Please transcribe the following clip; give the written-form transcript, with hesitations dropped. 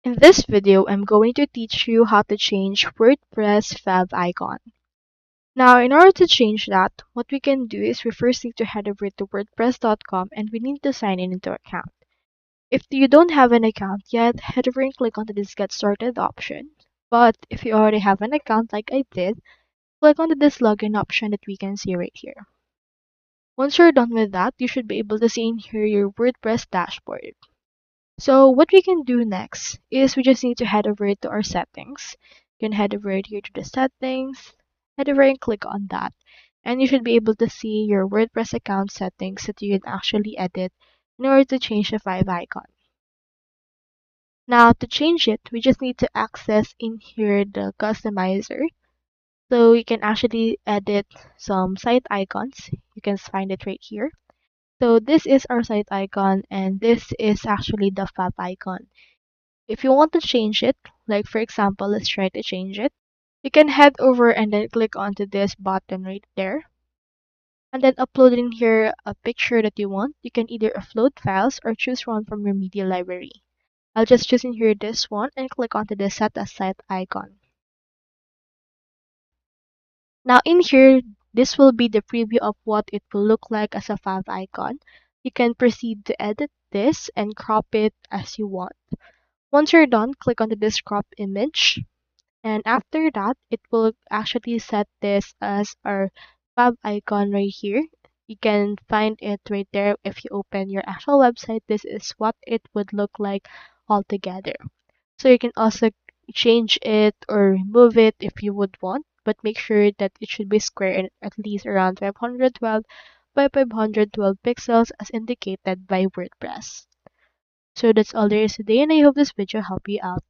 In this video, I'm going to teach you how to change WordPress favicon. Now, in order to change that, what we can do is we first need to head over to wordpress.com and we need to sign in into an account. If you don't have an account yet, head over and click onto this Get Started option. But if you already have an account like I did, click onto this login option that we can see right here. Once you're done with that, you should be able to see in here your WordPress dashboard. So what we can do next is we just need to head over to our settings. You can head over here to the settings, head over and click on that. And you should be able to see your WordPress account settings that you can actually edit in order to change the favicon. Now to change it, we just need to access in here the customizer. So you can actually edit some site icons. You can find it right here. So this is our site icon and this is actually the favicon. If you want to change it, like for example, let's try to change it. You can head over and then click onto this button right there. And then upload in here a picture that you want. You can either upload files or choose one from your media library. I'll just choose in here this one and click onto the set as site icon. Now in here, this will be the preview of what it will look like as a favicon. You can proceed to edit this and crop it as you want. Once you're done, click onto this crop image. And after that, it will actually set this as our favicon right here. You can find it right there if you open your actual website. This is what it would look like altogether. So you can also change it or remove it if you would want, but make sure that it should be square and at least around 512 by 512 pixels as indicated by WordPress. So that's all there is today, and I hope this video helped you out.